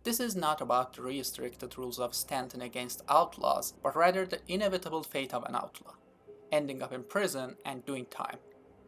This is not about the restricted rules of standing against outlaws, but rather the inevitable fate of an outlaw, ending up in prison and doing time.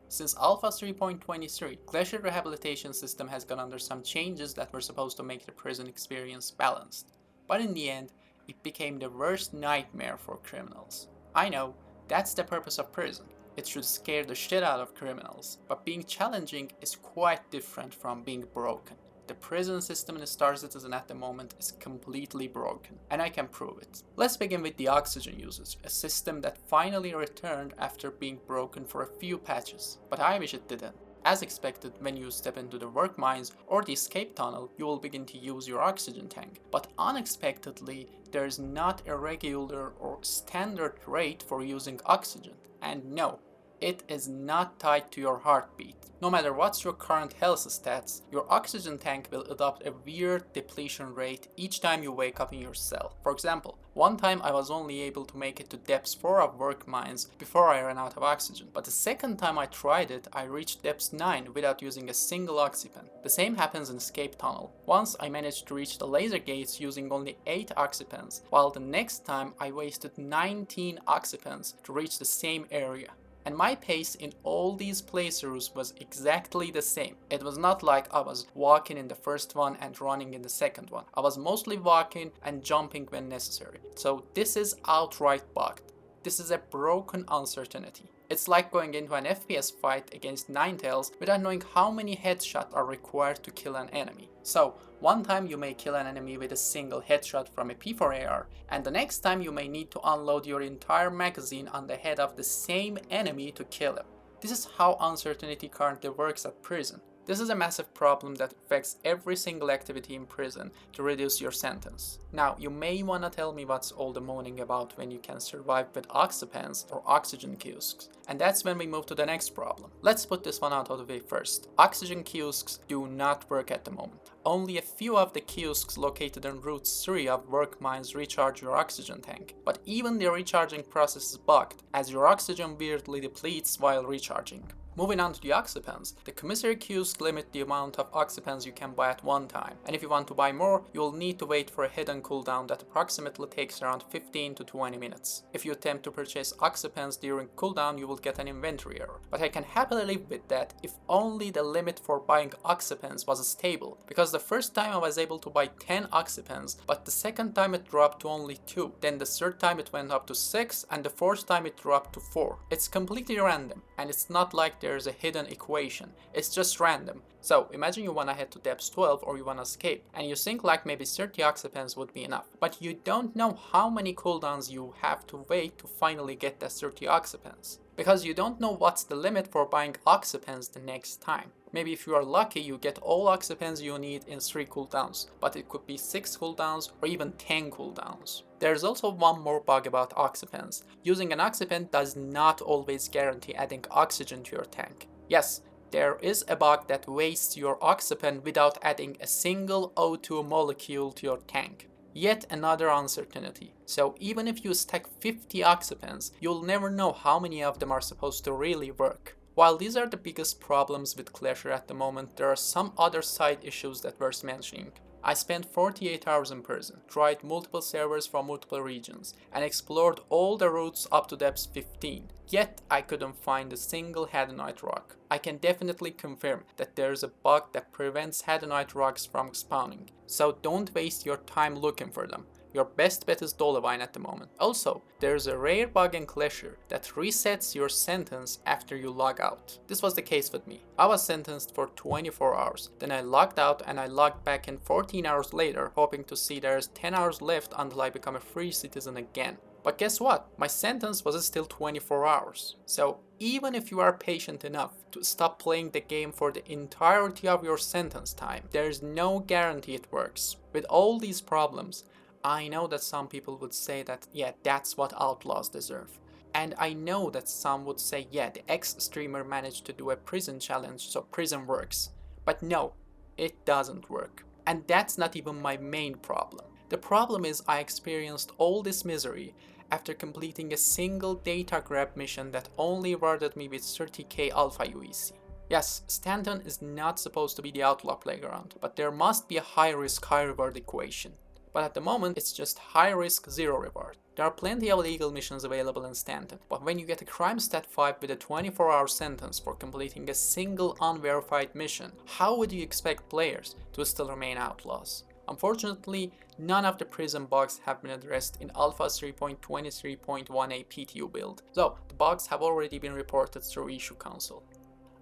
Since Alpha 3.23, Klescher Rehabilitation System has gone under some changes that were supposed to make the prison experience balanced, but in the end, it became the worst nightmare for criminals. I know, that's the purpose of prison. It should scare the shit out of criminals, but being challenging is quite different from being broken. The prison system in Star Citizen at the moment is completely broken, and I can prove it. Let's begin with the oxygen usage, a system that finally returned after being broken for a few patches, but I wish it didn't. As expected, when you step into the work mines or the escape tunnel, you will begin to use your oxygen tank. But unexpectedly, there is not a regular or standard rate for using oxygen. And no, it is not tied to your heartbeat. No matter what's your current health stats, your oxygen tank will adopt a weird depletion rate each time you wake up in your cell. For example, one time I was only able to make it to depths 4 of work mines before I ran out of oxygen, but the second time I tried it, I reached depths 9 without using a single oxypen. The same happens in escape tunnel. Once I managed to reach the laser gates using only 8 oxypens, while the next time I wasted 19 oxypens to reach the same area. And my pace in all these playthroughs was exactly the same. It was not like I was walking in the first one and running in the second one. I was mostly walking and jumping when necessary. So this is outright bugged. This is a broken uncertainty. It's like going into an FPS fight against Ninetales without knowing how many headshots are required to kill an enemy. So, one time you may kill an enemy with a single headshot from a P4AR, and the next time you may need to unload your entire magazine on the head of the same enemy to kill him. This is how uncertainty currently works at prison. This is a massive problem that affects every single activity in prison to reduce your sentence. Now, you may wanna tell me what's all the moaning about when you can survive with oxypens or oxygen kiosks. And that's when we move to the next problem. Let's put this one out of the way first. Oxygen kiosks do not work at the moment. Only a few of the kiosks located in routes 3 of work mines recharge your oxygen tank. But even the recharging process is bugged, as your oxygen weirdly depletes while recharging. Moving on to the oxypens, the commissary kiosks limit the amount of oxypens you can buy at one time, and if you want to buy more, you will need to wait for a hidden cooldown that approximately takes around 15 to 20 minutes. If you attempt to purchase oxypens during cooldown, you will get an inventory error, but I can happily live with that if only the limit for buying oxypens was stable, because the first time I was able to buy 10 oxypens, but the second time it dropped to only 2, then the third time it went up to 6, and the fourth time it dropped to 4. It's completely random, and it's not like there's a hidden equation, it's just random. So imagine you wanna head to depths 12 or you wanna escape, and you think like maybe 30 oxypens would be enough, but you don't know how many cooldowns you have to wait to finally get that 30 oxypens. Because you don't know what's the limit for buying oxypens the next time. Maybe if you are lucky you get all oxypens you need in 3 cooldowns, but it could be 6 cooldowns or even 10 cooldowns. There's also one more bug about oxypens. Using an oxypen does not always guarantee adding oxygen to your tank. Yes, there is a bug that wastes your oxypen without adding a single O2 molecule to your tank. Yet another uncertainty. So even if you stack 50 oxypens, you'll never know how many of them are supposed to really work. While these are the biggest problems with Klescher at the moment, there are some other side issues that worth mentioning. I spent 48 hours in prison, tried multiple servers from multiple regions, and explored all the routes up to depth 15, yet I couldn't find a single Hadanite rock. I can definitely confirm that there is a bug that prevents Hadanite rocks from spawning, so don't waste your time looking for them. Your best bet is Dolivine at the moment. Also, there's a rare bug in Klescher that resets your sentence after you log out. This was the case with me. I was sentenced for 24 hours, then I logged out and I logged back in 14 hours later, hoping to see there's 10 hours left until I become a free citizen again. But guess what? My sentence was still 24 hours. So even if you are patient enough to stop playing the game for the entirety of your sentence time, there's no guarantee it works. With all these problems, I know that some people would say that, yeah, that's what outlaws deserve. And I know that some would say, yeah, the ex-streamer managed to do a prison challenge, so prison works. But no, it doesn't work. And that's not even my main problem. The problem is I experienced all this misery after completing a single data grab mission that only rewarded me with 30k alpha UEC. Yes, Stanton is not supposed to be the Outlaw playground, but there must be a high risk, high reward equation. But at the moment, it's just high risk, zero reward. There are plenty of legal missions available in Stanton, but when you get a crime stat 5 with a 24-hour sentence for completing a single unverified mission, how would you expect players to still remain outlaws? Unfortunately, none of the prison bugs have been addressed in Alpha 3.23.1a PTU build, though the bugs have already been reported through Issue Council.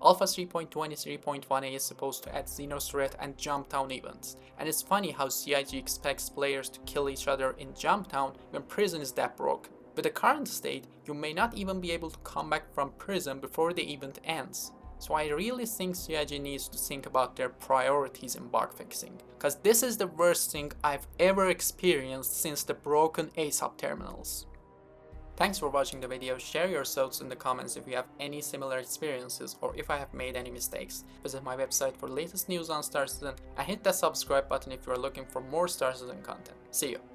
Alpha 3.23.1a is supposed to add Xenos Threat and Jumptown events, and it's funny how CIG expects players to kill each other in Jumptown when prison is that broken. With the current state, you may not even be able to come back from prison before the event ends. So I really think CIG needs to think about their priorities in bug fixing, cause this is the worst thing I've ever experienced since the broken ASAP terminals. Thanks for watching the video. Share your thoughts in the comments if you have any similar experiences or if I have made any mistakes. Visit my website for latest news on Star Citizen and hit that subscribe button if you are looking for more Star Citizen content. See you!